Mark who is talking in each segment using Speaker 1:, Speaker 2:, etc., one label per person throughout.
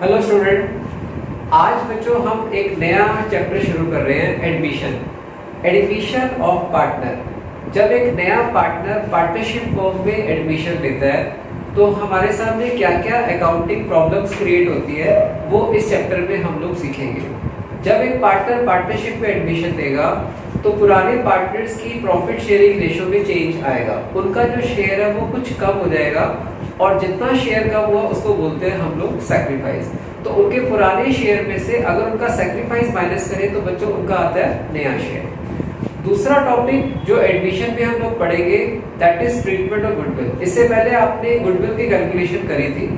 Speaker 1: Hello student, आज बच्चों हम एक नया चैप्टर शुरू कर रहे हैं, एडमिशन ऑफ पार्टनर। जब एक नया पार्टनर पार्टनरशिप फर्म में एडमिशन लेता है तो हमारे सामने क्या क्या अकाउंटिंग प्रॉब्लम्स क्रिएट होती है वो इस चैप्टर में हम लोग सीखेंगे। जब एक पार्टनर पार्टनरशिप में एडमिशन लेगा तो पुराने पार्टनर्स की प्रॉफिट शेयरिंग रेशो में चेंज आएगा, उनका जो शेयर है वो कुछ कम हो जाएगा और जितना शेयर कम हुआ उसको बोलते हैं हम लोग सैक्रिफाइस। तो उनके पुराने शेयर में से अगर उनका सैक्रिफाइस माइनस करें तो बच्चों उनका आता है नया शेयर। दूसरा टॉपिक जो एडमिशन में हम लोग पढ़ेंगे that is treatment of goodwill. इससे पहले आपने गुडविल की कैलकुलेशन करी थी।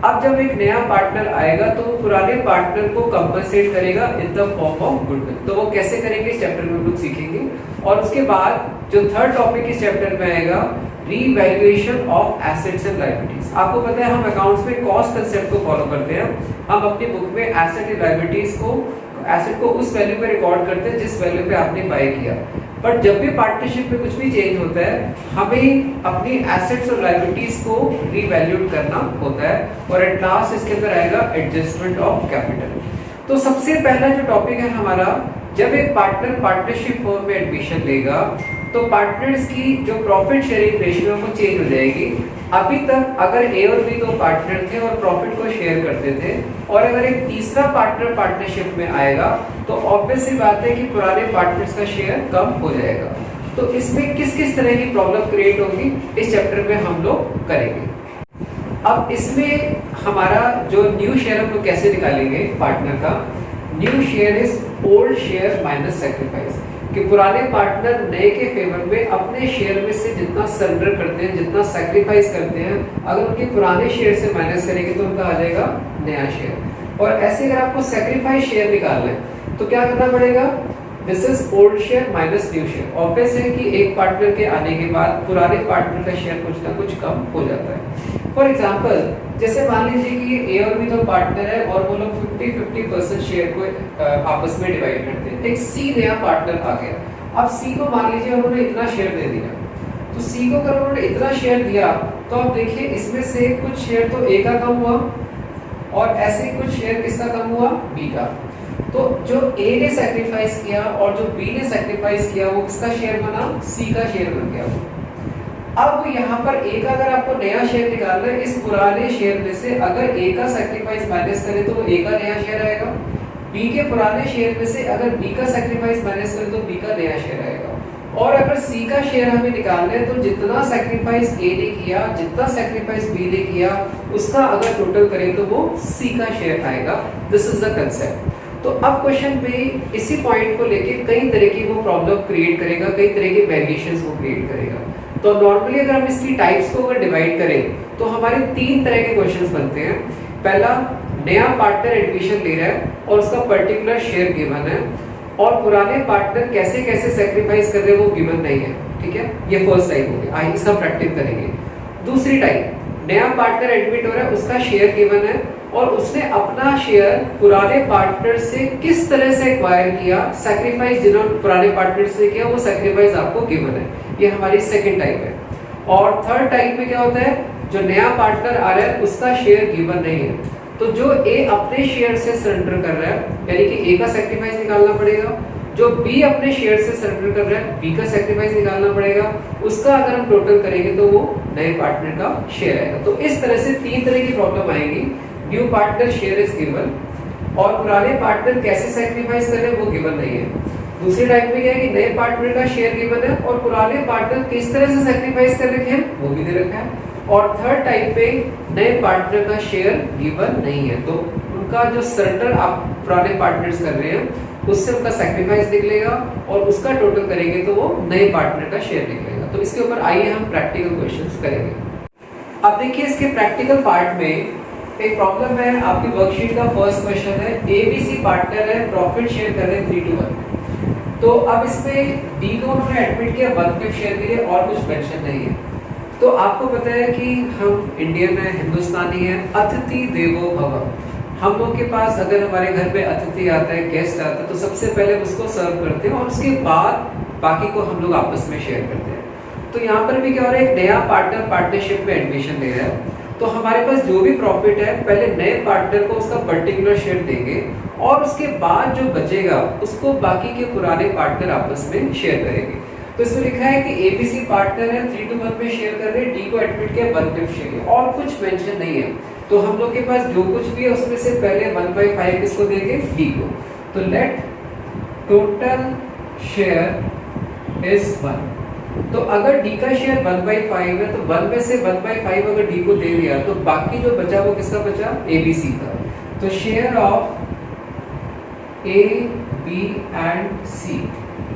Speaker 1: अब जब एक नया पार्टनर आएगा तो वो पुराने पार्टनर को कंपनसेट करेगा in the form of goodwill. तो वो कैसे करेंगे इस चैप्टर में हम लोग सीखेंगे। और उसके बाद जो थर्ड टॉपिक इस चैप्टर में आएगा revaluation of assets and liabilities. आपको पता है हम अकाउंट्स में कॉस्ट कंसेप्ट को फॉलो करते हैं। हम अपनी बुक में एसेट एंड लायबिलिटीज को एसेट को उस वैल्यू पे रिकॉर्ड करते हैं जिस वैल्यू पे आपने बाय किया। बट जब भी पार्टनरशिप में कुछ भी चेंज होता है हमें अपनी एसेट्स और लायबिलिटीज को रीवैल्यूएट करना होता है और एट लास्ट इसके अंदर आएगा एडजस्टमेंट ऑफ कैपिटल। तो सबसे पहला जो टॉपिक है हमारा, जब एक पार्टनर पार्टनरशिप फर्म में एडमिशन लेगा तो पार्टनर्स की जो प्रॉफिट शेयरिंग रेशियो है वो चेंज हो जाएगी। अभी तक अगर ए और बी दो पार्टनर थे और प्रॉफिट को शेयर करते थे और अगर एक तीसरा पार्टनर पार्टनरशिप में आएगा तो ऑब्वियस सी बात है कि पुराने पार्टनर्स का शेयर कम हो जाएगा। तो इसमें किस किस तरह की प्रॉब्लम क्रिएट होगी इस चैप्टर में हम लोग करेंगे। अब इसमें हमारा जो न्यू शेयर हम लोग कैसे निकालेंगे पार्टनर का, new share is old share minus sacrifice. कि पुराने पार्टनर नए के फेवर में अपने शेयर में से जितना सरेंडर करते हैं, जितना सैक्रिफाइस करते हैं, अगर उनके पुराने शेयर से माइनस करेंगे तो उनका आ जाएगा नया शेयर। और ऐसे अगर आपको सैक्रिफाइस शेयर निकालना है तो क्या करना पड़ेगा, this is old share minus new share. Obvious है कि एक पार्टनर के आने के बाद पुराने पार्टनर का शेयर कुछ ना कुछ कम हो जाता है। फॉर एग्जाम्पल जैसे मान लीजिए कि ए और बी दो पार्टनर है और वो लोग 50-50% शेयर को आपस में डिवाइड करते हैं। एक सी नया पार्टनर आ गया। अब सी को मान लीजिए उन्होंने इतना शेयर दे दिया, तो सी को अगर उन्होंने इतना शेयर दिया तो आप देखिए इसमें से कुछ शेयर तो ए का कम हुआ और ऐसे कुछ शेयर किसका कम हुआ, बी का। तो जो ए ने सैक्रिफाइस किया और जो बी ने सैक्रिफाइस किया वो किसका शेयर बना, सी का शेयर बन गया। अब यहाँ पर ए का अगर आपको नया शेयर निकालना है, इस पुराने शेयर में से अगर ए का सैक्रिफाइस माइनस करें तो ए का नया शेयर आएगा। बी के पुराने शेयर में से अगर बी का सैक्रिफाइस माइनस करें तो बी का नया शेयर आएगा। और अगर सी का शेयर हमें निकालना है तो जितना सैक्रिफाइस ए ने किया, जितना सैक्रिफाइस बी ने किया, उसका अगर टोटल करें तो वो सी का शेयर आएगा। This is the concept. तो अब क्वेश्चन में इसी पॉइंट को लेके कई तरह की वो प्रॉब्लम क्रिएट करेगा, कई तरह के वेरिएशंस वो क्रिएट करेगा। तो नॉर्मली अगर हम इसकी टाइप्स को अगर डिवाइड करें तो हमारे तीन तरह के क्वेश्चंस बनते हैं। पहला, नया पार्टनर एडमिशन ले रहा है और उसका पर्टिकुलर शेयर गिवन है और पुराने पार्टनर कैसे कैसे सैक्रिफाइस कर रहे हैं वो गिवन नहीं है। ठीक है, ये फर्स्ट टाइप हो गया, इसका प्रैक्टिस करेंगे। दूसरी टाइप, नया पार्टनर एडमिट हो रहा है, उसका शेयर गिवन है और उसने अपना शेयर पुराने पार्टनर से किस तरह से एक्वायर किया, सैक्रिफाइस जिन्होंने पुराने पार्टनर से किया वो सैक्रिफाइस आपको गिवन है। ये हमारी सेकंड टाइप है। और थर्ड टाइप में क्या होता है, जो नया पार्टनर आ रहा है उसका शेयर गिवन नहीं है, तो जो ए अपने शेयर से सरेंडर कर रहा है यानी कि ए का सैक्रिफाइस निकालना पड़ेगा, जो बी अपने शेयर से सरेंडर कर रहा है बी का सैक्रिफाइस निकालना पड़ेगा, उसका अगर हम टोटल करेंगे तो वो नए पार्टनर का शेयर आएगा। तो इस तरह से तीन तरह की प्रॉब्लम आएगी। New partner share is given और पुराने पार्टनर कैसे सैक्रिफाइस कर रहे हैं वो गिवन नहीं है। दूसरी टाइप में क्या है कि नए पार्टनर का शेयर गिवन है और पुराने पार्टनर किस तरह से सैक्रिफाइस कर रखे हैं वो भी दे रखा है। और थर्ड टाइप पे नए पार्टनर का शेयर गिवन नहीं है, तो उनका जो सरेंडर आप पुराने पार्टनर्स कर रहे हैं उससे उनका सैक्रिफाइस निकलेगा और उसका टोटल करेंगे तो वो नए पार्टनर का शेयर निकलेगा। तो इसके ऊपर आइए हम प्रैक्टिकल क्वेश्चंस करेंगे। अब देखिए इसके प्रैक्टिकल पार्ट में एक प्रॉब्लम है, आपकी वर्कशीट का फर्स्ट क्वेश्चन है, एबीसी पार्टनर है, प्रॉफिट शेयर कर रहे हैं 3:1। तो अब इसमें डी को उन्होंने एडमिट किया 1/5 शेयर के लिए और कुछ मेंशन नहीं है। तो आपको पता है कि हम इंडियन है, हिंदुस्तानी है, अतिथि देवो भव। हम लोग के पास अगर हमारे घर पे अतिथि आता है, गेस्ट आता है तो सबसे पहले उसको सर्व करते हैं और उसके बाद बाकी को हम लोग आपस में शेयर करते हैं। तो यहाँ पर भी क्या हो रहा है, एक नया पार्टनर पार्टनरशिप में एडमिशन ले रहा है तो हमारे पास जो भी प्रॉफिट है पहले नए पार्टनर को उसका पर्टिकुलर शेयर देंगे और उसके बाद जो बचेगा उसको बाकी के पुराने पार्टनर आपस में शेयर करेंगे। तो इसमें लिखा है कि एबीसी पार्टनर है 3:1 में शेयर कर रहे हैं, डी को एडमिट किया 1/5 शेयर और कुछ मेंशन नहीं है। तो हम लोग के पास जो कुछ भी है उसमें से पहले 1/5 किसको देंगे, डी को। तो लेट टोटल शेयर इज 1। तो अगर डी का शेयर 1/5 है तो 1 में से 1/5 अगर डी को दे दिया तो बाकी जो बचा वो किसका बचा, एबीसी का। तो share of A B and C,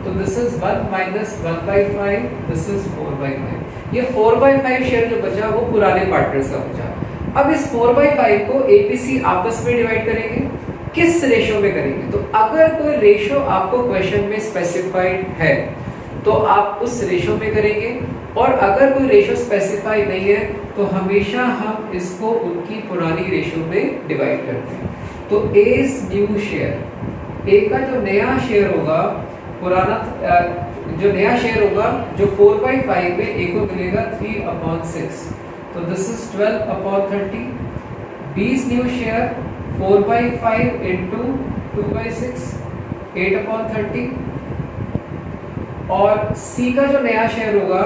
Speaker 1: तो this is 1 minus 1/5, this is 4/5। ये 4/5 शेयर जो बचा वो पुराने पार्टनर्स का बचा। अब इस 4/5 को एबीसी आपस में डिवाइड करेंगे, किस रेशो में करेंगे। तो अगर कोई रेशो आपको क्वेश्चन में स्पेसिफाइड है तो आप उस रेशो में करेंगे, और अगर कोई रेशो स्पेसिफाई नहीं है तो हमेशा हम इसको उनकी पुरानी रेशो में डिवाइड करते हैं। तो A is new share, A का जो नया शेयर होगा, पुराना जो नया शेयर होगा जो 4/5 में ए को मिलेगा 3/6, तो this is 12/30। B is new share 4/5 into 2/6, 8/30। और C का जो नया शेयर होगा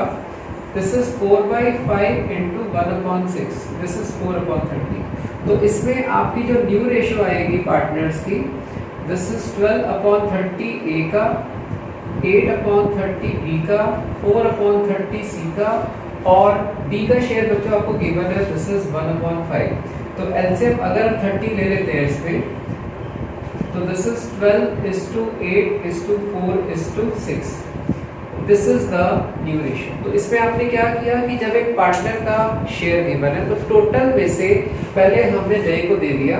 Speaker 1: this is 4/5 into 1/6, this is 4/30। तो इसमें आपकी जो न्यू रेशो आएगी पार्टनर्स की, दिस इज 12/30 A का, 8/30 B का, 4/30 C का, और D का शेयर बच्चों आपको गिवन है, दिस इज 1/5। तो एलसीएम अगर हम 30 ले लेते हैं इसमें, तो this is 12:8:4:6, this is the new ratio. तो इसमें आपने क्या किया कि जब एक पार्टनर का शेयर गिवन है तो टोटल में से पहले हमने नए को दे दिया,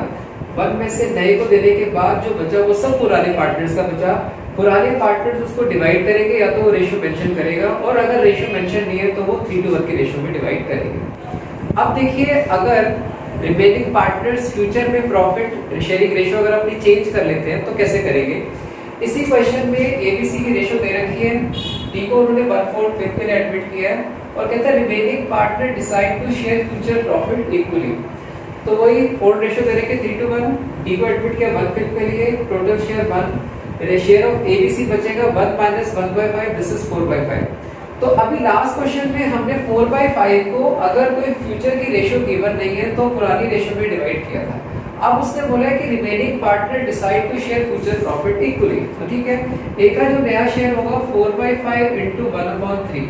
Speaker 1: 1 में से नए को देने के बाद जो बचा वो सब पुराने पार्टनर्स का बचा। पुराने पार्टनर्स उसको डिवाइड करेंगे, या तो वो रेशियो मेंशन करेगा, और अगर रेशियो मेंशन नहीं है तो वो 3:1 के रेशियो में डिवाइड करेंगे। अब देखिए, अगर रिमेनिंग पार्टनर्स फ्यूचर में प्रॉफिट शेयरिंग रेशियो अगर अपनी चेंज कर लेते हैं तो कैसे करेंगे। इसी क्वेश्चन में एबीसी की रेशियो दे रखी है, डी को उन्होंने 1/4 में एडमिट किया है, और कहता है remaining partner decide to share future profit equally. तो वही ओल्ड रेशियो दे रखे 3:1, डी को एडमिट किया 1/5 के लिए, total share 1, share of ABC बचेगा 1 माइनस 1/5, दिस इज 4/5। तो अभी लास्ट क्वेश्चन में हमने 4/5 को अगर कोई फ्यूचर की रेशियो गिवन नहीं है तो पुरानी रेशियो में डिवाइड किया था। अब उसने बोला है कि remaining partner decide to share future profit equally. तो ठीक है, ए का जो नया शेयर होगा 4/5 इंटू 1/3,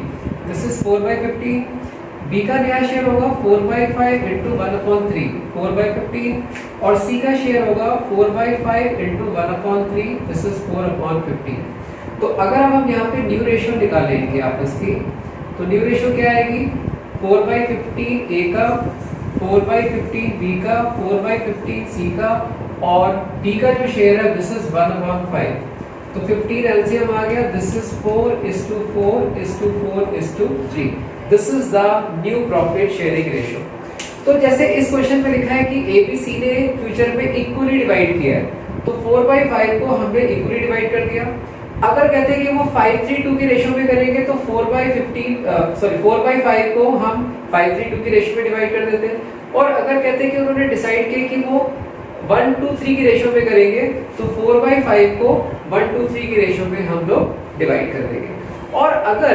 Speaker 1: दिस इज 4/15। बी का नया शेयर होगा 4/5 इंटू 1/3, 4/15, और सी का शेयर होगा 4/5 इंटू 1/3, दिस इज 4/15। तो अगर हम यहाँ पे न्यू रेशियो निकालेंगे आपस की, तो न्यू रेशियो क्या आएगी, 4/15 ए का, 4/15 बी का, 4/15 सी का, और डी का जो शेयर है दिस इज 1/5। तो 15 एलसीएम आ गया, this is 4:4:4:3, this is the new profit sharing ratio. तो जैसे इस क्वेश्चन में लिखा है कि एबीसी ने फ्यूचर में इक्वली डिवाइड किया है, तो 4/5 को हमने इक्वली डिवाइड कर दिया। अगर कहते हैं कि वो 5:3:2 की रेशियो में करेंगे तो 4/5 को हम 5:3:2 की रेशियो में डिवाइड कर देते हैं, और अगर कहते हैं कि उन्होंने डिसाइड किया कि वो 1:3 की रेशियो में करेंगे तो 4/5 को 1:3 की रेशियो में हम लोग डिवाइड कर देंगे। और अगर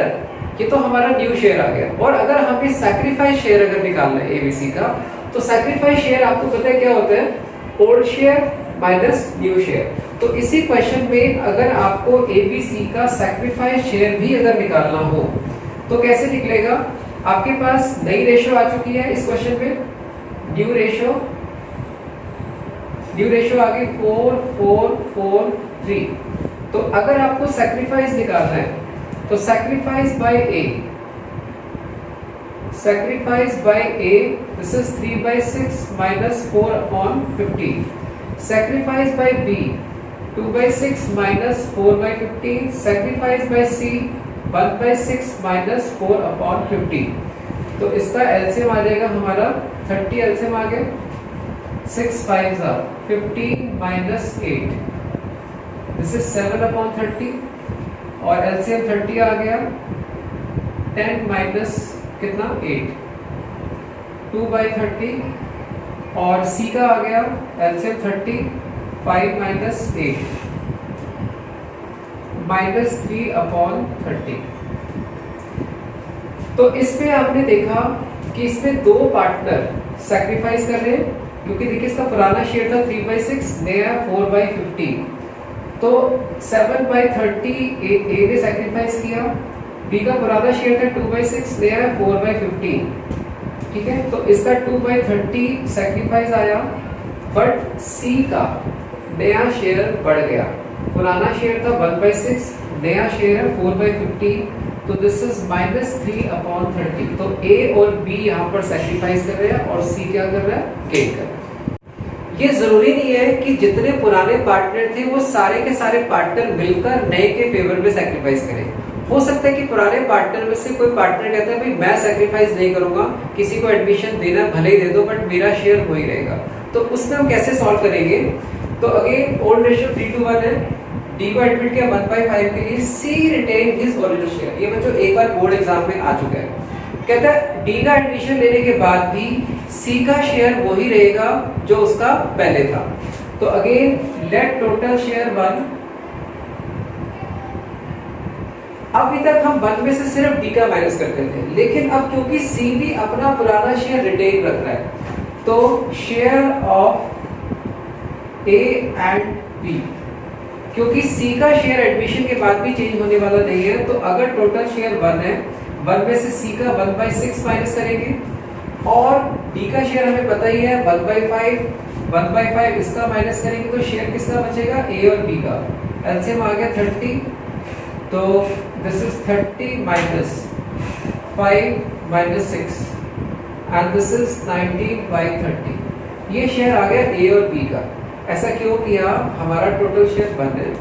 Speaker 1: ये तो हमारा न्यू शेयर आ गया, और अगर हमें सैक्रिफाइस शेयर अगर निकालना है एबीसी का, तो सैक्रिफाइस शेयर आपको पता है क्या होता है, old share minus new share. तो इसी क्वेश्चन में अगर आपको एबीसी का सैक्रिफाइस शेयर भी अगर निकालना हो तो कैसे निकलेगा, आपके पास नई रेशियो आ चुकी है इस क्वेश्चन में, न्यू रेशियो आ गई 4:4:4:3। तो अगर आपको सैक्रिफाइस निकालना है तो sacrifice by A, this is 3/6 minus 4/15। Sacrifice by B 2/6 minus 4/15। Sacrifice by C 1/6 minus 4/15। तो इसका एलसीएम आ जाएगा हमारा 30, एलसीएम आ गया 6 5 15 माइनस 8, दिस इज 7/30, और एलसीएम 30 आ गया, 10 माइनस कितना 8, 2/30 और C का आ गया एलसीएम 30, 5 माइनस 8 -3/30। तो इसमें आपने देखा कि इसमें दो पार्टनर सैक्रिफाइस कर रहे हैं, क्योंकि देखिए इसका पुराना शेयर था 3/6, नया 4/50। तो 7/30 ए ने सैक्रिफाइस किया, बी का पुराना शेयर था 2/6, नया 4/15। ठीक है, तो इसका 2/30 सैक्रिफाइस आया, बट सी का नया शेयर बढ़ गया। पुराना शेयर था 1/6, नया शेयर है 4/15, तो दिस इज -3/30। तो ए और बी यहाँ पर सैक्रिफाइस कर रहे हैं और सी क्या कर रहा है, गेन कर रहा है। ये जरूरी नहीं है कि जितने पुराने पार्टनर थे वो सारे के सारे पार्टनर मिलकर नए के फेवर में सैक्रिफाइस करें। हो सकता है कि पुराने पार्टनर में से कोई पार्टनर कहता है भाई मैं सैक्रिफाइस नहीं करूंगा, किसी को एडमिशन देना भले ही दे दो बट मेरा शेयर हो ही रहेगा। तो उसमें हम कैसे सॉल्व करेंगे? तो अगेन ओल्ड रेशियो 3:1 है, डी को एडमिट किया 1/5 के लिए, सी रिटेन हिज ओरिजिनल शेयर। ये बच्चों एक बार बोर्ड एग्जाम में आ चुका है। कहता है डी का एडमिशन लेने के बाद भी सी का शेयर वही रहेगा जो उसका पहले था। तो अगेन लेट टोटल शेयर 1। अभी तक हम 1 में से सिर्फ डी का माइनस करते थे, लेकिन अब क्योंकि सी भी अपना पुराना शेयर रिटेन रख रहा है, तो share of A and B, क्योंकि सी का शेयर एडमिशन के बाद भी चेंज होने वाला नहीं है, तो अगर टोटल शेयर 1 है, 1 में से सी का 1/6 माइनस करेंगे, और डी का शेयर हमें पता ही है 1/5 इसका माइनस करेंगे, तो शेयर किसका बचेगा, ए और बी का। एलसीएम आ गया 30, तो this is 30 minus 5 minus 6 and this is 19/30। ये शेयर आ गया ए और बी का। ऐसा क्यों किया? हमारा टोटल शेयर 1 है,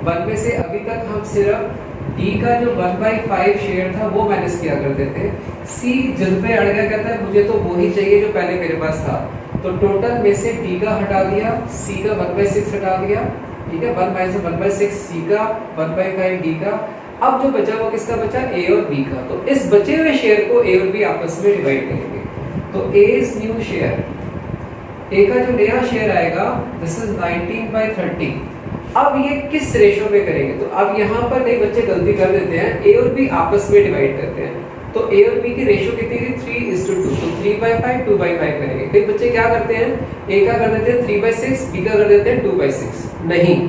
Speaker 1: 1 में से अभी तक हम सिर्फ डी का जो 1/5 शेयर था वो माइनस किया करते थे। सी जिद पे अड़ गया, कहता है मुझे तो वो ही चाहिए जो पहले मेरे पास था, तो टोटल में से डी का हटा दिया, सी का 1/6 हटा दिया। ठीक है, 1 माइनस 1/6 सी का, 1/5 डी का। अब जो बचा वो किसका बचा, ए और बी का। तो इस बचे हुए शेयर को ए और बी आपस में डिवाइड करेंगे। तो A is new share, A का जो नया शेयर आएगा दिस इज 19/30। अब ये किस रेशो में करेंगे? तो अब यहाँ पर कई बच्चे गलती कर देते हैं, ए और बी आपस में डिवाइड करते हैं। तो ए और बी की रेशो कितनी थी, 3:2, तो 3/5 2/5 करेंगे। कई बच्चे क्या करते हैं, ए का कर देते हैं 3/6, बी का कर देते हैं 2/6। नहीं,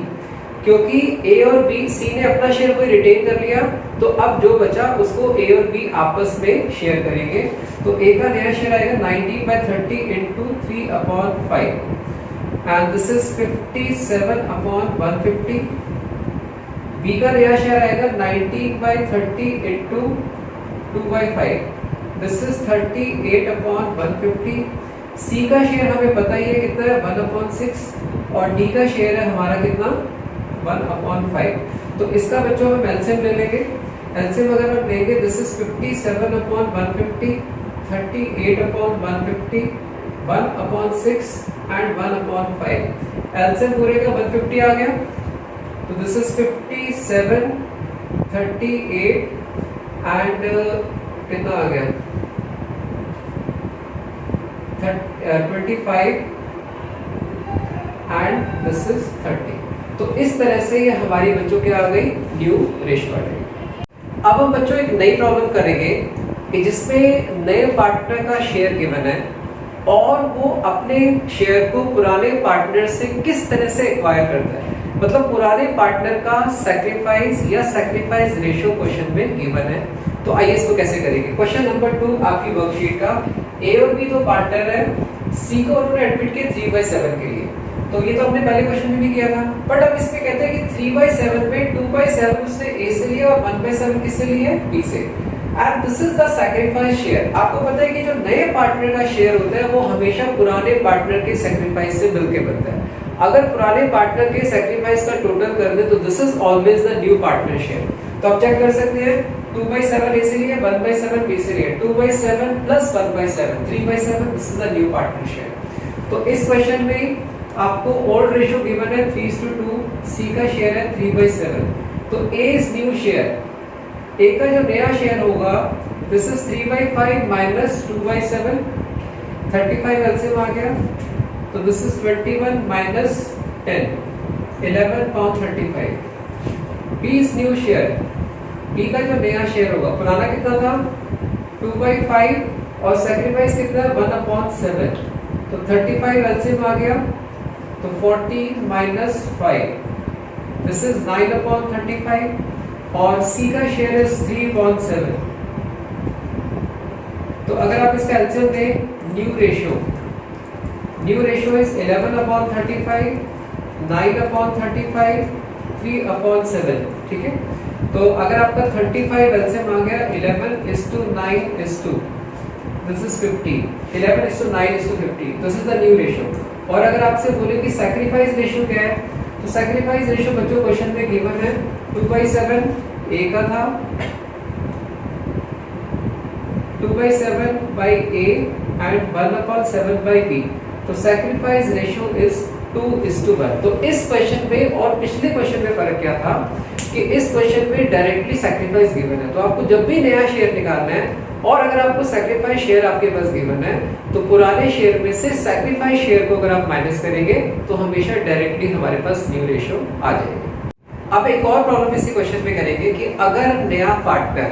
Speaker 1: क्योंकि ए और बी, सी ने अपना शेयर कोई रिटेन कर लिया, तो अब जो बचा उसको ए और बी आपस में शेयर करेंगे। तो ए का नया शेयर आएगा 19/30 into 3/5 and this is 57/150। B का नया शेयर आएगा 19/30 into 2/5, this is 38/150। सी का शेयर हमें पता ही है कितना है, 1/6, और डी का शेयर है हमारा कितना, 1/5। तो इसका बच्चों हम एलसीएम ले लेंगे। एलसीएम अगर हम लेंगे दिस इज 57/150, 38/150, 1/6 एंड 1/5। एलसीएम पूरे का 150 आ गया, तो दिस इज 57, 38 एंड कितना आ गया, 25 एंड दिस इज 30। तो इस तरह से ये हमारी बच्चों के आ गई न्यू रेशियो आ गई। अब हम बच्चों एक नई प्रॉब्लम करेंगे कि जिसमें नए पार्टनर का शेयर गिवन है और वो अपने शेयर को पुराने पार्टनर से किस तरह से एक्वायर करता है। मतलब पुराने पार्टनर का सैक्रिफाइस या सैक्रिफाइस रेशियो क्वेश्चन में गिवन है। तो आइए इसको कैसे करेंगे। क्वेश्चन नंबर 2 आपकी वर्कशीट का, ए और बी दो पार्टनर है, सी को उन्होंने एडमिट किया 3/7 के लिए। तो ये तो हमने पहले क्वेश्चन में भी किया था, बट अब इसमें कहते हैं कि 3/7 में 2/7 उसने ए से लिया और 1/7 किससे लिया, बी से। And this is the sacrifice share. आपको पता है कि जो नए पार्टनर का शेयर होता है वो हमेशा पुराने पार्टनर के सैक्रिफाइस से मिलकर बनता है। अगर पुराने पार्टनर के सैक्रिफाइस का टोटल कर दे तो this is always the new partner share. तो आप चेक कर सकते हैं, 2/7 ए से लिया, 1/7 बी से लिया, 2/7 plus 1/7 3/7, this is the new partner share. तो इस क्वेश्चन में आपको ओल्ड रेशियो गिवन है 3:2, सी का शेयर है 3/7। तो A is new share, A का जो नया शेयर होगा दिस इज 3/5 माइनस 2/7 35 एलसीएम आ गया, तो this is 21 minus 10, 11 upon 35। B is new share, B का जो नया शेयर होगा, पुराना कितना था 2/5 और सेक्रीफाइस कितना 1/7, तो 35 एलसीएम आ गया, तो 40 माइनस 5, दिस इज 9/35 और सी का शेयर है 3/7। तो अगर आप इसका एलसीएम दें, न्यू रेशियो इज 11/35, 9/35, 3/7, ठीक है। तो अगर आपका 35 एलसीएम आ गया 11:9:2, this is 50, 11:9:50, this is the new ratio. और अगर आपसे बोले कि सैक्रिफाइस रेशियो क्या है, तो सैक्रिफाइस रेशियो बच्चों क्वेश्चन में गिवन है 2/7 ए का था, 2/7 by A and 1/7 by B, तो सैक्रिफाइस रेशियो इज 2:1। तो इस क्वेश्चन में और पिछले क्वेश्चन में फर्क क्या था कि इस क्वेश्चन में डायरेक्टली सैक्रिफाइस गिवन है, तो आपको जब भी नया शेयर निकालना है और अगर आपको सैक्रिफाइस शेयर आपके पास गिवन है, तो पुराने शेयर में से सैक्रिफाइस शेयर को अगर आप माइनस करेंगे तो हमेशा डायरेक्टली हमारे पास न्यू रेशियो आ जाएगा। अब एक और प्रॉब्लम इसी क्वेश्चन में करेंगे कि अगर नया पार्टनर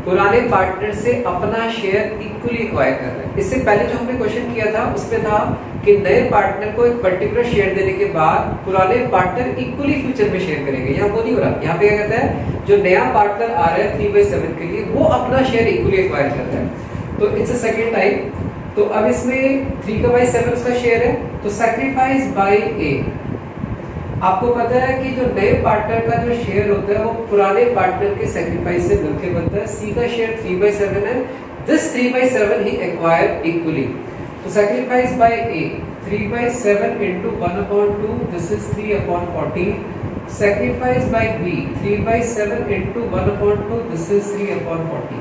Speaker 1: पुराने पार्टनर से अपना शेयर इक्वली एक्वायर कर रहे हैं। इससे पहले जो हमने क्वेश्चन किया था उसमें था कि नए पार्टनर को एक पर्टिकुलर शेयर देने के बाद पुराने पार्टनर इक्वली फ्यूचर में शेयर करेंगे। यहाँ वो नहीं हो रहा, यहाँ पे क्या कहता है, जो नया पार्टनर आ रहा है 3/7 के लिए वो अपना शेयर इक्वली एक्वायर कर रहा है, तो इट्स अ सेकंड टाइप। तो अब इसमें 3/7 उसका शेयर है, तो सैक्रिफाइस बाय ए। आपको पता है कि जो नए पार्टनर का जो शेयर होता है वो पुराने पार्टनर के सैक्रिफाइस से मिलकर बनता है। सी का शेयर 3/7 है, दिस 3/7 ही एक्वायर इक्वली, तो sacrifice by A 3/7 into 1/2, this is 3/40, sacrifice by B 3/7 into 1/2, this is 3/40।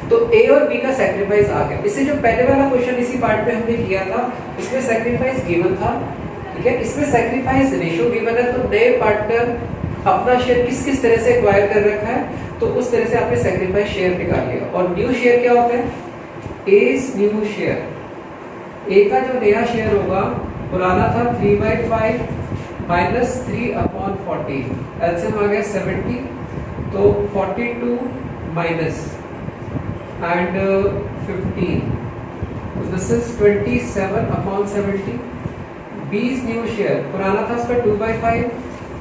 Speaker 1: तो ए और बी का सैक्रिफाइस आ गया। इससे जो पहले वाला क्वेश्चन इसी पार्ट में हमने किया था, इसमें सैक्रिफाइस गिवन था, ठीक है, इसमें सैक्रिफाइस रेशियो गिवन है, तो नए पार्टनर अपना शेयर किस किस तरह से एक्वायर कर रखा है, तो उस तरह से आपने सैक्रिफाइस शेयर निकाल लिया। और न्यू शेयर क्या होता है, ए इज न्यू शेयर, ए का जो नया शेयर होगा, पुराना था 3/5 माइनस 3/40, एलसीएम आ गया 70, तो 42 minus and 15, this is 27/70। B is new share, पुराना था उसका 2/5,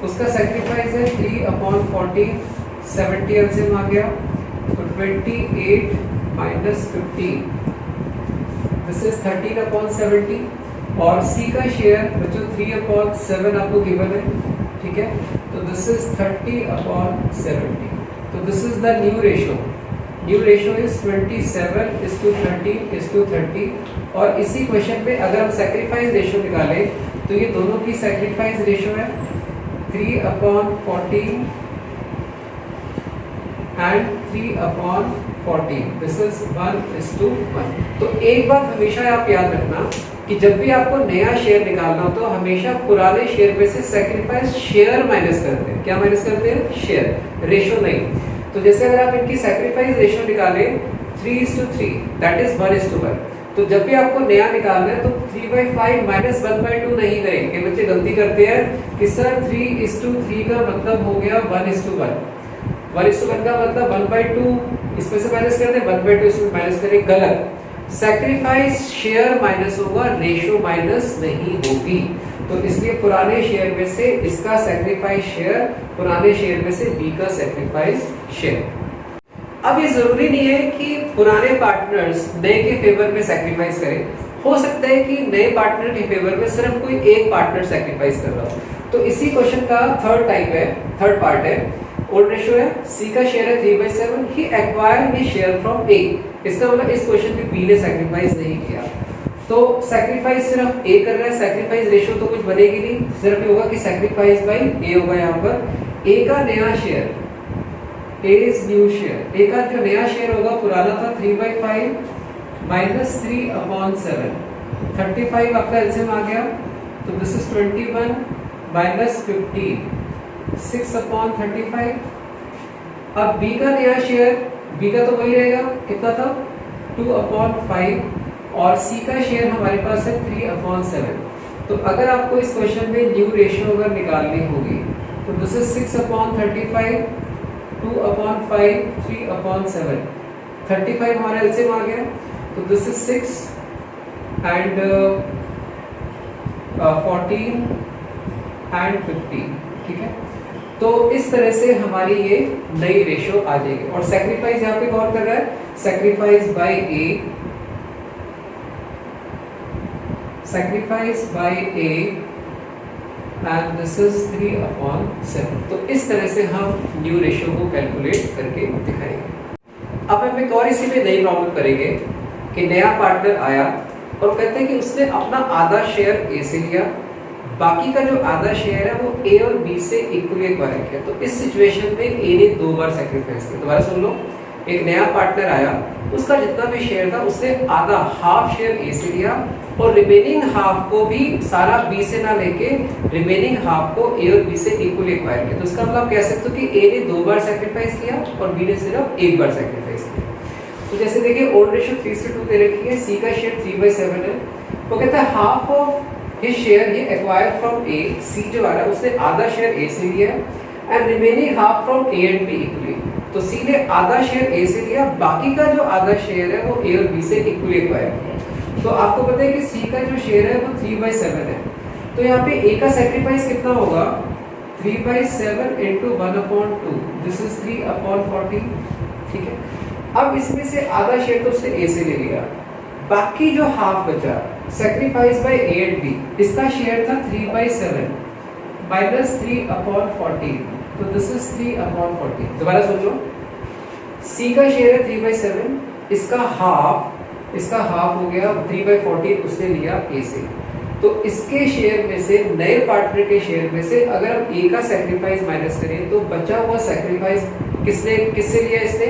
Speaker 1: उसका सैक्रिफाइस है 3/40, 70 एलसीएम आ गया, तो 28 माइनस 15, दिस इज 13/70। और सी का शेयर बच्चों 3/7 आपको गिवन है, ठीक है, तो दिस इज 30/70, तो this is the new ratio. New ratio is 27:30:30। और इसी क्वेश्चन पे अगर हम सैक्रिफाइस रेशियो निकालें तो ये दोनों की सैक्रिफाइस रेशियो है 3/14 एंड 3/14, दिस इज 1:1। तो एक बात हमेशा आप याद रखना कि जब भी आपको नया शेयर निकालना हो तो हमेशा पुराने शेयर में से सैक्रिफाइस शेयर माइनस करते हैं। क्या माइनस करते हैं, शेयर, रेशियो नहीं। तो जैसे अगर आप इनकी सैक्रिफाइस रेशियो निकालें 3:3, दैट इज 1:1। तो जब भी आपको नया निकालना है तो 3/5 माइनस 1/2 नहीं करेंगे। बच्चे गलती करते हैं कि सर 3:3 का मतलब हो गया 1:1, 1:1 का मतलब 1/2, इसमें से माइनस कर दें, 1/2 इसमें माइनस करें, गलत। सैक्रिफाइस शेयर माइनस होगा, रेशियो माइनस नहीं होगी। तो इसलिए पुराने शेयर में से इसका सैक्रिफाइस शेयर, पुराने शेयर में से बी का सैक्रिफाइस शेयर। अब ये जरूरी नहीं है कि पुराने पार्टनर्स नए के फेवर में सैक्रिफाइस करें, हो सकता है कि नए पार्टनर के फेवर में सिर्फ कोई एक पार्टनर सैक्रिफाइस कर रहा हो। तो इसी क्वेश्चन का थर्ड पार्ट है, ओल्ड रेशियो है, सी का शेयर है 3/7, ही एक्वायर्ड हिज शेयर फ्रॉम ए। इसका मतलब इस क्वेश्चन में बी ने सैक्रिफाइस नहीं किया, तो सैक्रिफाइस सिर्फ ए कर रहा है, सैक्रिफाइस रेशियो तो कुछ बनेगी नहीं, सिर्फ ये होगा कि सैक्रिफाइस बाय ए होगा। यहाँ पर ए का नया share, A is new share, A का जो नया शेयर होगा, पुराना था 3/5 माइनस 3/7, 35 आपका एलसीएम आ गया, तो दिस इज 21 माइनस 15, 6/35। अब बी का नया शेयर, बी का तो वही रहेगा, कितना था 2/5 और सी का शेयर हमारे पास है 3/7। तो अगर आपको इस क्वेश्चन में न्यू रेशियो अगर निकालनी होगी तो दिस इज 6/35, 2/5, 3/7। 35 हमारा एलसीएम आ गया, तो दिस इज 6 एंड 14 एंड 15। ठीक है, तो इस तरह से हमारी ये नई रेशियो आ जाएगी। और सैक्रिफाइस यहाँ पे कौन कर रहा है? Sacrifice by A and this is 3/7। तो इस तरह से हम न्यू रेशियो को कैलकुलेट करके दिखाएंगे। अब हम एक और इसी में नई प्रॉब्लम करेंगे कि नया पार्टनर आया और कहते हैं कि उसने अपना आधा शेयर ए से लिया, बाकी का जो आधा शेयर है वो ए और बी से इक्वली एक्वायर किया। तो इस सिचुएशन में ए ने 2 बार सैक्रिफाइस किया। दोबारा सुन लो, एक नया पार्टनर आया, उसका जितना भी शेयर था उसने आधा हाफ शेयर ए से लिया और रिमेनिंग हाफ को भी सारा बी से ना लेके रिमेनिंग हाफ को ए और बी से इक्वली एक्वायर किया। तो इसका मतलब कह सकते हो कि ए ने 2 बार सैक्रिफाइस किया और बी ने सिर्फ 1 बार सैक्रिफाइस किया। तो जैसे देखिए ओल्ड रेशियो 3:2 दे रखी है, सी का शेयर 3/7 है। वो कहता है half of his share he acquire from A, C जो आ रहा है उसने आधा शेयर ए से लिया and remaining half from A and be equally. तो सी ने आधा शेयर ए से लिया, बाकी का जो आधा शेयर है वो ए और बी से इक्वली एक्वायर किया। तो आपको पता है कि सी का जो शेयर है वो 3/7 है। तो यहाँ पे ए का सैक्रिफाइस कितना होगा? 3/7 into 1/2, दिस इज 3/40। ठीक है, अब इसमें से आधा शेयर तो उसने ए से ले लिया, बाकी जो हाफ बचा sacrifice by A and B, इसका शेयर था 3/7 माइनस 3/40, तो दिस इज 3/40। दोबारा सुन लो, सी का शेयर है 3/7, इसका हाफ हो गया 3/40 उसने लिया ए से। तो इसके शेयर में से, नए पार्टनर के शेयर में से अगर हम ए का सैक्रिफाइस माइनस करें तो बचा हुआ सैक्रिफाइस किससे लिया इसने?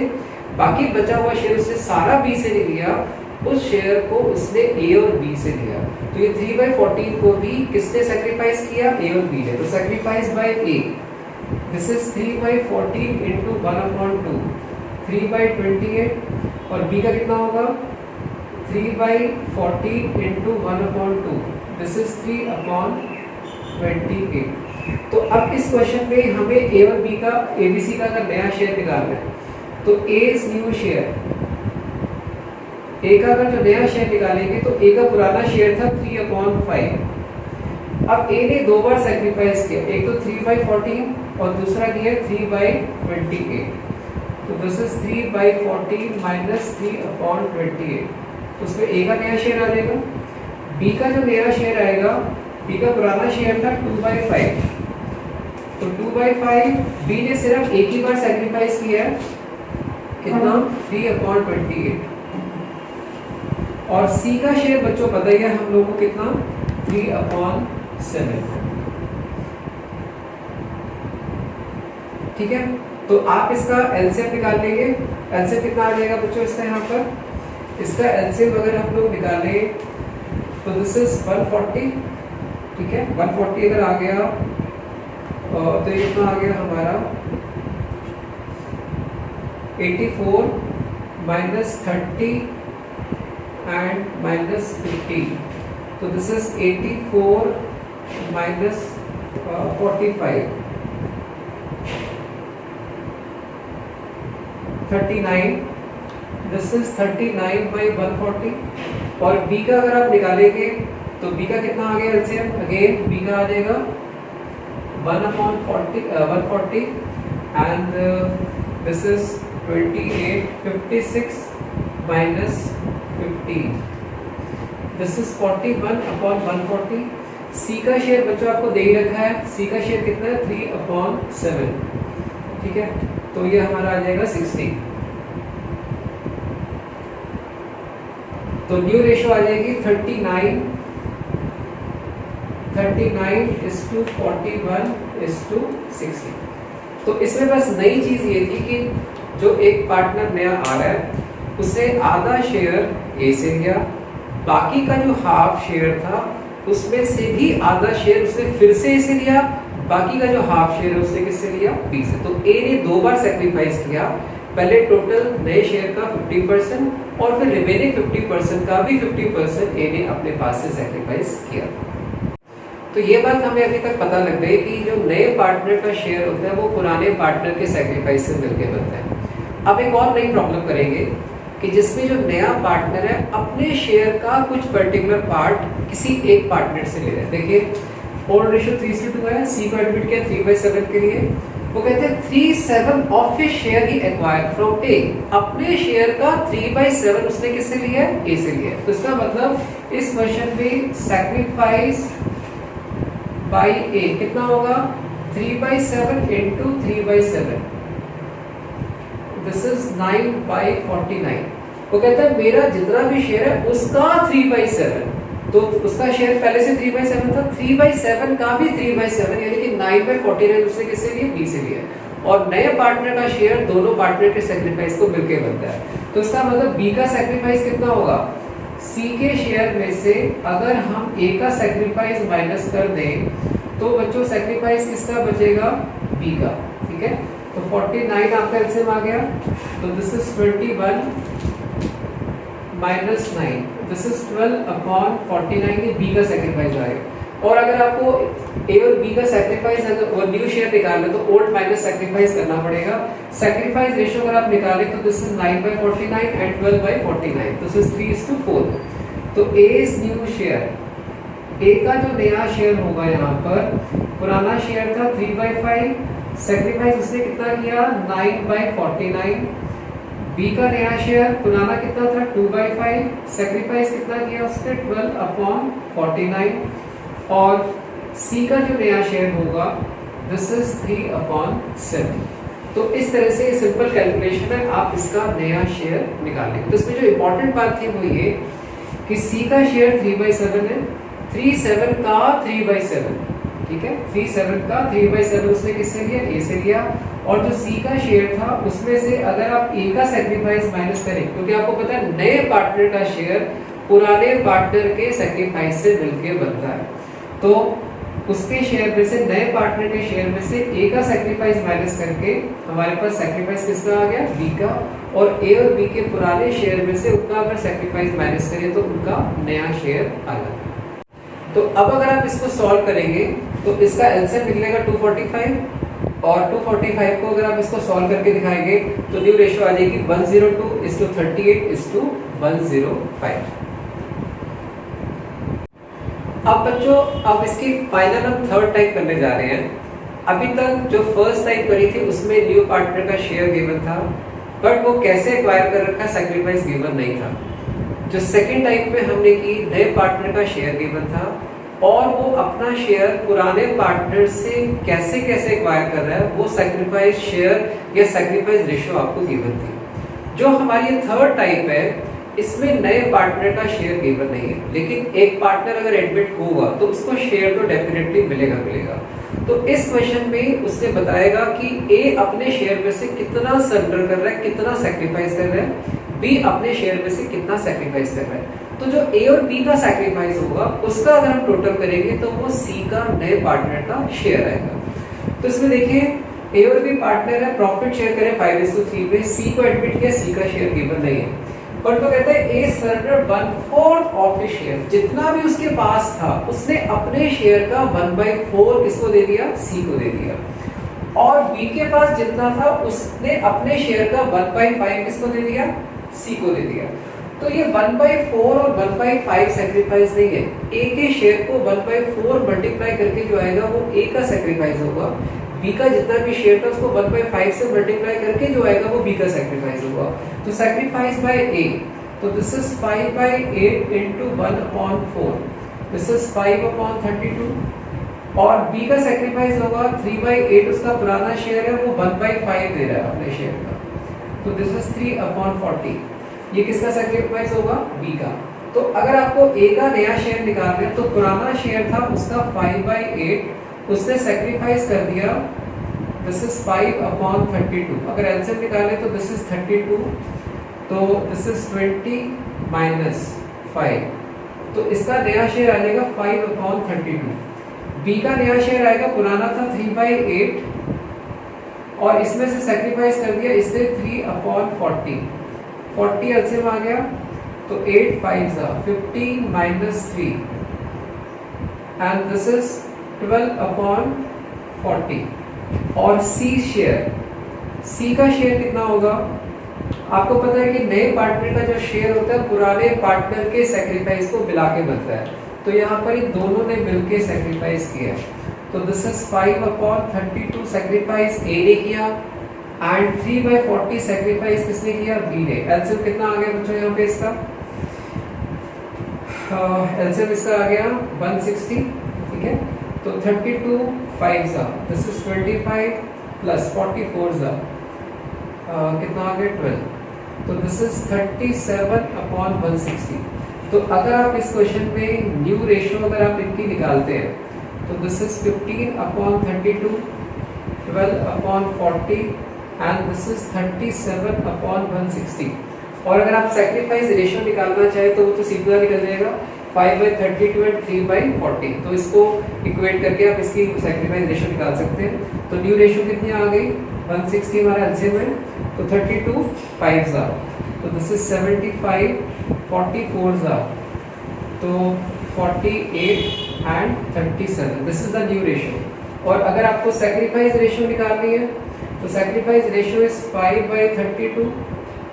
Speaker 1: बाकी बचा हुआ शेयर उसने सारा बी से नहीं लिया, उस शेयर को उसने ए और बी से लिया। तो ये 3/14 को भी किसने सैक्रिफाइस किया? ए और बी ने। तो sacrifice by A, this is 3/14 into 1/2, 3/28। और बी का कितना होगा? 3/14 into 1/2, दिस इज 3/28। तो अब इस क्वेश्चन में हमें ए और बी का, एबीसी का अगर नया शेयर निकालना है तो एज न्यू शेयर, ए का अगर जो नया शेयर निकालेंगे तो ए का पुराना शेयर था 3/5। अब ए ने 2 बार सैक्रिफाइस किया, एक तो 3/14 और दूसरा किया 3/28। तो दिस इज 3/14 माइनस 3/28। तो उसमें ए का नया शेयर आ जाएगा। बी का जो नया शेयर आएगा, बी का पुराना शेयर था 2/5, तो 2/5 बी ने सिर्फ एक ही बार सैक्रिफाइस किया है, कितना? 3/28। और सी का शेयर बच्चों पता ही है हम लोगों को कितना? 3/7। ठीक है, तो आप इसका एलसीएम निकाल लेंगे। एलसीएम कितना आ जाएगा बच्चों इसका? यहाँ पर इसका एलसीएम अगर हम लोग निकालें तो दिस इज 140। ठीक है, 140 अगर आ गया तो ये कितना आ गया हमारा? 84 माइनस 30 एंड माइनस 15। तो this is 84 minus 45, 39। This is 39/140। और बी का अगर आप निकालेंगे तो बी का कितना आ गया एलसीएम? अगेन बी का आ जाएगा 1/40 and this is 28, 56 minus 15, this is 41/140। सी का शेयर बच्चों आपको दे ही रखा है, सी का शेयर कितना है? 3/7। ठीक है, तो ये हमारा आ जाएगा 60। तो न्यू रेशियो आ जाएगी 39:41:60। तो इसमें बस नई चीज ये थी कि जो एक पार्टनर नया आ रहा है उसे आधा शेयर ए से लिया, बाकी का जो हाफ शेयर था उसमें से भी आधा शेयर उसने फिर से ए से लिया, बाकी का जो हाफ शेयर है उसने किससे लिया? बी से। तो ए ने 2 बार सैक्रिफाइस किया, पहले टोटल नए शेयर का 50% और फिर रिमेनिंग 50% का भी 50% ए ने अपने पास से सेक्रीफाइस किया। तो ये बात हमें अभी तक पता लग गई कि जो नए पार्टनर का शेयर होता है वो पुराने पार्टनर के सेक्रीफाइस से मिलकर बनता है। अब एक और नई प्रॉब्लम करेंगे कि जिसमें जो नया पार्टनर है अपने शेयर का कुछ पर्टिकुलर पार्ट किसी एक पार्टनर से ले रहा है। देखिए ओल्ड रेशियो 3:2 है, सी को एडमिट किया 3/7 के लिए। वो कहते हैं 3/7 of his share he acquired from A, अपने शेयर का 3/7 उसने किससे लिया है? ए से लिया है। तो इसका मतलब इस क्वेश्चन में सेक्रीफाइस बाय ए कितना होगा? 3/7 इंटू 3/7, दिस इज 9/49। वो कहता है मेरा जितना भी शेयर है उसका 3/7, तो उसका शेयर पहले से 3/7 था, 3/7 का भी 3/7 यानी कि 9/49 उसने किससे लिया? बी से लिया। और नए पार्टनर का शेयर दोनों पार्टनर के सेक्रीफाइस को मिलकर बनता है। तो इसका मतलब बी का सेक्रीफाइस कितना होगा? सी के शेयर में से अगर हम ए का सेक्रीफाइस माइनस कर दें तो बच्चों सेक्रीफाइस किसका बचेगा? बी का। ठीक है, तो 49 आपका एलसीएम आ गया, तो this is 21 minus 9, this is 12/49 ये बी का सेक्रीफाइस आएगा। और अगर आपको ए और बी का सेक्रीफाइस और न्यू शेयर निकालना है तो ओल्ड माइनस सेक्रीफाइस करना पड़ेगा। सेक्रीफाइस रेशियो अगर आप निकालें तो this is 9/49 and 12/49, this is 3:4। तो A is new share, A का जो नया शेयर होगा यहाँ पर, पुराना शेयर था 3/5, सेक्रीफाइस उसने कितना किया? 9/49। बी का नया शेयर पुराना कितना था? 2/5, सेक्रीफाइस कितना किया उसने? 12/49। और सी का जो नया शेयर होगा दिस इज 3/7। तो इस तरह से सिंपल कैलकुलेशन है, आप इसका नया शेयर निकालेंगे। तो इसमें जो इम्पोर्टेंट बात थी वो ये कि सी का शेयर 3/7 है, 3/7 का 3/7, ठीक है, 3/7 का 3/7 उसने किससे लिया? ए से लिया। और जो सी का शेयर था उसमें से अगर आप ए का सेक्रीफाइस माइनस करें, क्योंकि आपको पता है नए पार्टनर का शेयर पुराने पार्टनर के सेक्रीफाइस से मिलके बनता है, तो उसके शेयर में से नए पार्टनर के शेयर में से ए का सेक्रीफाइस माइनस करके हमारे पास सेक्रीफाइस किसका आ गया? बी का। और ए और बी के पुराने शेयर में से उनका अगर सेक्रीफाइस माइनस करें तो उनका नया शेयर आ जाता है। तो अब अगर आप इसको सॉल्व करेंगे तो इसका एलसीएम निकलेगा 245, और 245 को अगर आप इसको सॉल्व करके दिखाएंगे तो न्यू रेशियो आ जाएगी 102:38:105। अब बच्चों अब इसकी फाइनल हम थर्ड टाइप करने जा रहे हैं। अभी तक जो फर्स्ट टाइप करी थी उसमें न्यू पार्टनर का शेयर गिवन था, बट वो कैसे एक्वायर कर रखा, सेक्रीफाइस गिवन नहीं था। जो सेकंड टाइप में हमने की, नए पार्टनर का शेयर गिवन था और वो अपना शेयर पुराने पार्टनर से कैसे कैसे एक्वायर कर रहा है, वो सेक्रीफाइस शेयर या सेक्रीफाइस रेशियो आपको गिवन थी। जो हमारी थर्ड टाइप है इसमें नए पार्टनर का शेयर गिवन नहीं है, लेकिन एक पार्टनर अगर एडमिट होगा तो उसको शेयर तो डेफिनेटली मिलेगा। तो इस क्वेश्चन में उसने बताएगा कि ए अपने शेयर में से कितना सरेंडर कर रहा है, कितना सेक्रीफाइस कर रहा है, बी अपने शेयर में से कितना सेक्रीफाइस कर रहा है। तो जो ए और बी का सेक्रीफाइस होगा उसका अगर हम टोटल करेंगे तो वो सी का नए पार्टनर का शेयर आएगा। तो इसमें देखिए ए और बी पार्टनर है, प्रॉफिट शेयर करें 5:3 में, सी को एडमिट किया, सी का शेयर गिवन नहीं है, बट वो कहते हैं ए सरेंडर 1/4 ऑफ हिज शेयर, जितना भी उसके पास था उसने अपने शेयर का 1/4 किसको दे दिया? सी को दे दिया। और बी के पास जितना था उसने अपने शेयर का 1/5 किसको दे दिया? सी को दे दिया। तो ये 1/4 और 1/5 सेक्रीफाइस नहीं है, ए के शेयर को 1/4 मल्टीप्लाई करके जो आएगा वो ए का सेक्रीफाइस होगा, बी का जितना भी शेयर था उसको 1/5 से मल्टीप्लाई करके जो आएगा वो बी का सेक्रीफाइस होगा। तो सेक्रीफाइस बाय ए, तो this is 5/8 into 1/4, this is 5/32। और बी का सेक्रीफाइस होगा 3/8, उसका पुराना शेयर है वो 1/5 दे रहा है अपने शेयर का, तो दिस इज 3/40। ये किसका सेक्रीफाइस होगा? बी का। तो अगर आपको ए का नया शेयर निकालना है तो पुराना शेयर था उसका 5/8, उसने सेक्रीफाइस कर दिया, दिस इज 5/32। अगर एलसीएम निकाले तो दिस इज 32, तो दिस इज 20 माइनस 5, तो इसका नया शेयर आ जाएगा 5/32। बी का नया शेयर आएगा, पुराना था 3/8 और इसमें से सेक्रीफाइस कर दिया इससे 3/40, 40 एलसीएम आ गया तो 8 5 15 minus 3 and this is 12 upon 40 और C शेयर, C का शेयर कितना होगा? आपको पता है कि नए पार्टनर का जो शेयर होता है पुराने पार्टनर के सैक्रिफाइस को मिला के बनता है, तो यहाँ पर इन दोनों ने मिलके सैक्रिफाइस किया, तो दिस इज 5 अपॉन 32 सैक्रिफाइस ए ने किया एंड 3/40 सैक्रिफाइस किसने किया? बी ने। एलसीएम कितना आ गया बच्चों यहाँ पे इसका? एलसीएम इसका आ गया 160, ठीक है। तो 32 5 दिस इज 25 प्लस 44 कितना आ गया? 12, तो दिस इज 37 अपॉन 160। तो अगर आप इस क्वेश्चन में न्यू रेशियो अगर आप इनकी निकालते हैं तो this is 15 upon 32, 12 upon 40 and this is 37 upon 160। और अगर आप सैक्रिफाइस रेशियो निकालना चाहे तो वो तो सीधा निकल जाएगा 5/32 एंड 3/40। तो इसको इक्वेट करके आप इसकी सैक्रिफाइस रेशियो निकाल सकते हैं। तो न्यू रेशियो कितनी आ गई? 160 हमारा एलसीएम है, तो 32 5 तो दिस इज 75 44 तो 48 and 37, this is the new ratio. और अगर आपको सैक्रिफाइस रेशियो निकालनी है तो sacrifice ratio is 5/32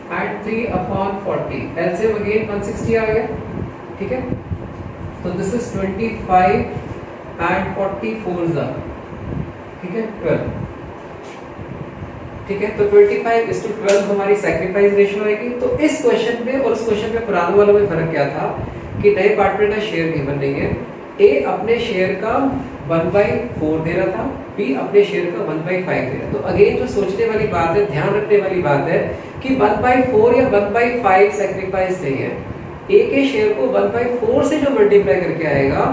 Speaker 1: and 3/40। LCM again 160 आ गया, ठीक है। तो दिस इज 25 एंड 44 ठीक है 12, ठीक है। तो 25:12 हमारी सैक्रिफाइस रेशियो आएगी। तो इस क्वेश्चन में और उस क्वेश्चन में पुराने वालों में फर्क क्या था कि नए पार्टनर का शेयर गिवन नहीं है, ए अपने शेयर का 1/4 दे रहा था, बी अपने शेयर का 1/5 दे रहा है। तो अगेन जो सोचने वाली बात है, ध्यान रखने वाली बात है कि 1/4 या 1/5 सैक्रिफाइस नहीं है, ए के शेयर को 1/4 से जो मल्टीप्लाई करके आएगा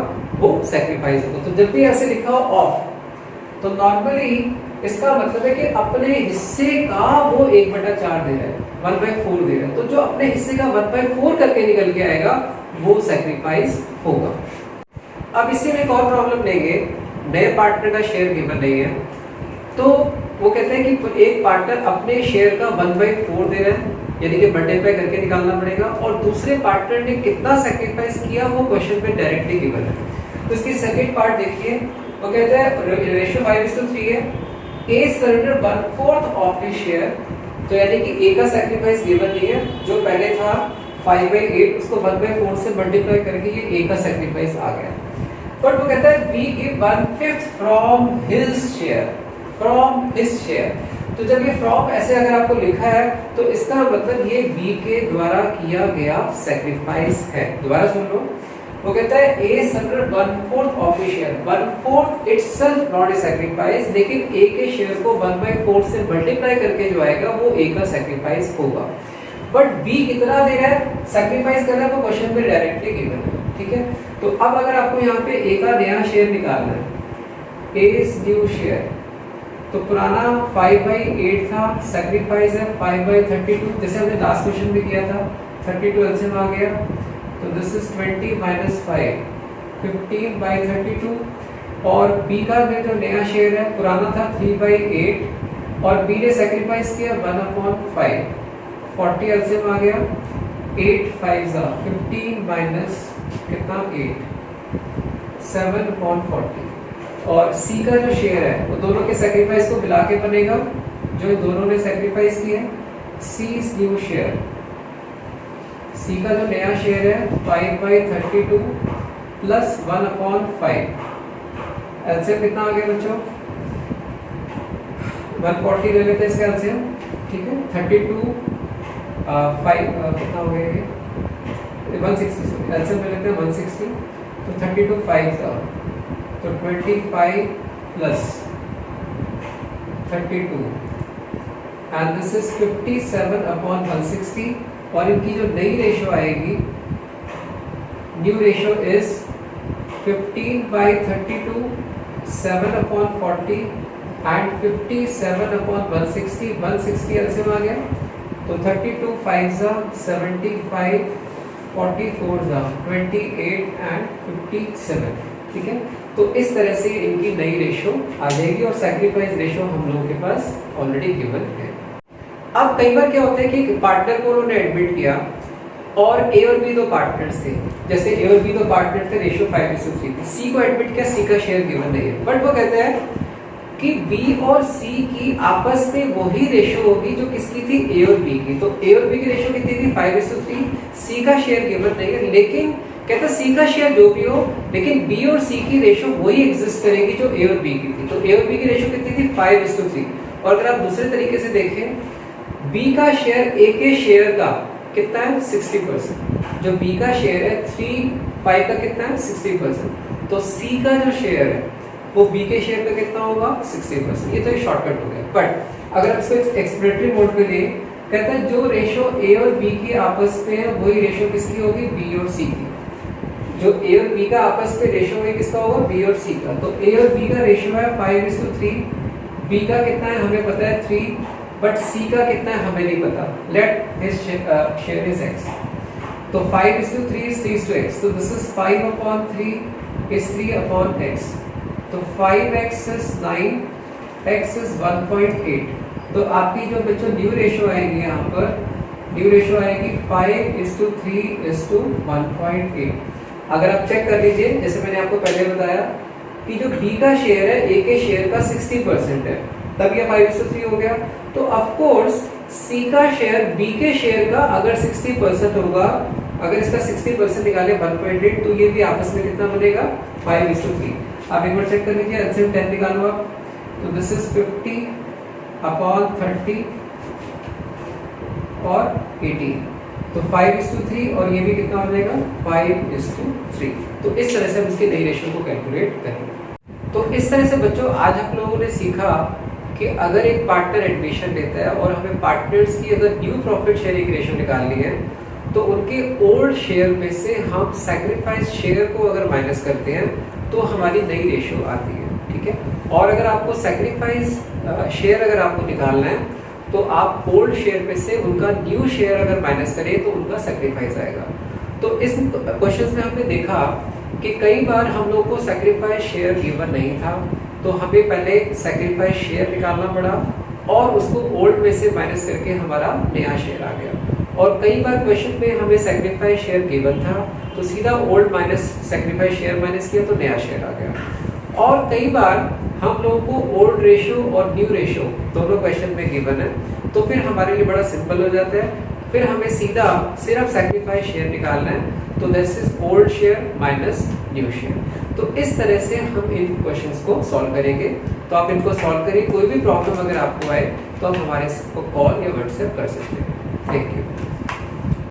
Speaker 1: वो सैक्रिफाइस होगा। तो जब भी ऐसे लिखा हो ऑफ, तो नॉर्मली इसका मतलब है कि अपने हिस्से का वो 1/4 दे रहा है, 1/4 दे रहा है। तो जो अपने हिस्से का 1/4 करके निकल के आएगा वो सैक्रिफाइस होगा। अब इससे में एक और प्रॉब्लम लेंगे, नए पार्टनर का शेयर गिवन नहीं है, तो वो कहते हैं कि एक पार्टनर अपने शेयर का 1/4 दे रहा है, यानी कि मल्टीप्लाई करके निकालना पड़ेगा, और दूसरे पार्टनर ने कितना सैक्रिफाइस किया वो क्वेश्चन में डायरेक्टली गिवन है। तो इसकी सेकंड पार्ट देखिए, वो कहते हैं रेशियो 5:3 है, A surrender 1/4 of his share, तो यानी कि ए का सैक्रिफाइस गिवन नहीं है, जो पहले था 5/8 उसको 1/4 से मल्टीप्लाई करके ये ए का सैक्रिफाइस आ गया। बट वो कहता है B give 1/5 from his share, from his share. तो जब ये फ्रॉम ऐसे अगर आपको लिखा है तो इसका मतलब ये बी के द्वारा किया गया सैक्रिफाइस है। दोबारा सुन लो, वो कहता है A surrender 1/4 of his share, 1/4 itself not a sacrifice, लेकिन ए के शेयर को 1/4 से मल्टीप्लाई करके जो आएगा वो ए का सैक्रिफाइस होगा। बट बी कितना दे रहा है, सैक्रिफाइस कर रहा है, वो क्वेश्चन में डायरेक्टली गिवन है, ठीक है। तो अब अगर आपको यहाँ पे ए का नया शेयर निकालना है, ए इज न्यू शेयर, तो पुराना 5/8 था, सैक्रिफाइस है 5/32, जैसे हमने लास्ट क्वेश्चन में किया था, 32 एलसीएम आ गया, तो दिस इज 20 - 5 15/32। और बी का जो नया शेयर है पुराना था 3/8 और बी ने सैक्रिफाइस किया 1/5, 40 एलसीएम आ गया, 8 5 15 माइनस कितना 8 7/40। और सी का जो शेयर है वो दोनों के सैक्रिफाइस को मिला के बनेगा, जो इन दोनों ने सैक्रिफाइस किया है। सी इज न्यू शेयर, सी का जो नया शेयर है 5/32 प्लस 1/5। एलसीएम कितना आ गया बच्चों, 140 ले लेते हैं इसका एलसीएम, ठीक है। 32 5 कितना हो गया ये 160, एलसीएम ले लेते हैं 160, तो 32 5 का, तो 25 प्लस 32 एंड दिस इज 57/160। और इनकी जो नई रेशियो आएगी, new ratio is 15/32 7/40 and 57/160। 160 LCM आ गया, तो 32 5 75 44 28 एंड 57, ठीक है। तो इस तरह से इनकी नई रेशियो आ जाएगी और सैक्रिफाइस रेशियो हम लोगों के पास ऑलरेडी गिवन है। अब कई बार क्या होता है कि पार्टनर को उन्होंने एडमिट किया और ए और बी दो पार्टनर्स थे, जैसे ए और बी दो पार्टनर थे, रेशियो 5:3 थी। सी को एडमिट किया, सी का शेयर गिवन नहीं है, बट वो कहते हैं कि बी और सी की आपस में वही रेशियो होगी जो किसकी थी, ए और बी की। तो ए और बी की रेशियो कितनी थी, 5:3। सी का शेयर गिवन नहीं है, लेकिन कहता सी का शेयर जो भी हो, लेकिन बी और सी की रेशियो वही एग्जिस्ट करेगी जो ए और बी की थी। तो ए और बी की रेशियो कितनी थी, 5:3। और अगर आप दूसरे तरीके से देखें, बी का शेयर ए के शेयर का कितना है, 60%। जो बी का शेयर है 5 का कितना है, 60%। तो सी का जो शेयर है वो बी के शेयर का कितना होगा, 60%। ये तो एक शॉर्टकट हो गया। बट अगर आप इसको एक्सप्लेनेटरी मोड में लें, कहता है जो रेशियो ए और बी की आपस में है वही रेशियो किसकी होगी, बी और सी की। जो ए और बी का आपस में रेशियो है किसका होगा, बी और सी का। तो ए और बी का रेशियो है 5:3। बी का कितना है हमें पता है 3, बट सी का कितना है हमें नहीं पता। Late his share is x। तो 5:3 is 3:x। तो दिस इज 5/3 is 3/x। तो 5x is 9, x is 1.8। तो आपकी जो बच्चों न्यू रेशियो आएगी, यहाँ पर न्यू रेशियो आएगी 5:3:1.8। अगर आप चेक कर लीजिए, जैसे मैंने आपको पहले बताया कि जो b का शेयर है a के शेयर का 60% है, तब ये 5:3 हो गया। तो ऑफ कोर्स c का शेयर b के शेयर का अगर 60% होगा, अगर इसका 60% निकाले 1.8, तो ये भी आपस में कितना बनेगा, 5:3। आप एक बार चेक कर लीजिए, एलसीएम 10 निकालो आप। तो दिस इज 50/30 और 18। तो 5:3 और ये भी कितना हो जाएगा, 5:3। तो इस तरह से हम इसकी नई रेशियो को कैलकुलेट करेंगे। तो इस तरह से बच्चों आज हम लोगों ने सीखा कि अगर एक पार्टनर एडमिशन लेता है और हमें पार्टनर्स की अगर न्यू प्रॉफिट शेयरिंग रेशियो निकालनी है, तो उनके ओल्ड शेयर में से हम सैक्रिफाइस शेयर को अगर माइनस करते हैं तो हमारी नई रेशियो आती है, ठीक है। और अगर आपको सैक्रिफाइस शेयर अगर आपको निकालना है, तो आप ओल्ड शेयर में से उनका न्यू शेयर अगर माइनस करें तो उनका सैक्रिफाइस आएगा। तो इस क्वेश्चन में हमने देखा कि कई बार हम लोग को सैक्रिफाइस शेयर गिवन नहीं था, तो हमें पहले सैक्रिफाइस शेयर निकालना पड़ा और उसको ओल्ड में से माइनस करके हमारा नया शेयर आ गया। और कई बार क्वेश्चन में हमें सैक्रिफाइस शेयर गिवन था, तो सीधा old minus sacrifice share minus किया तो नया शेयर आ गया। और कई बार हम लोगों को ओल्ड रेशियो और न्यू रेशियो दोनों क्वेश्चन में गिवन है, तो फिर हमारे लिए बड़ा सिंपल हो जाता है, फिर हमें सीधा सिर्फ सैक्रिफाइस शेयर निकालना है। तो this is old share minus new share. तो इस तरह से हम इन क्वेश्चंस को सॉल्व करेंगे। तो आप इनको सॉल्व करिए, कोई भी प्रॉब्लम अगर आपको आए तो आप हमारे को कॉल या व्हाट्सएप कर सकते हैं। Thank you.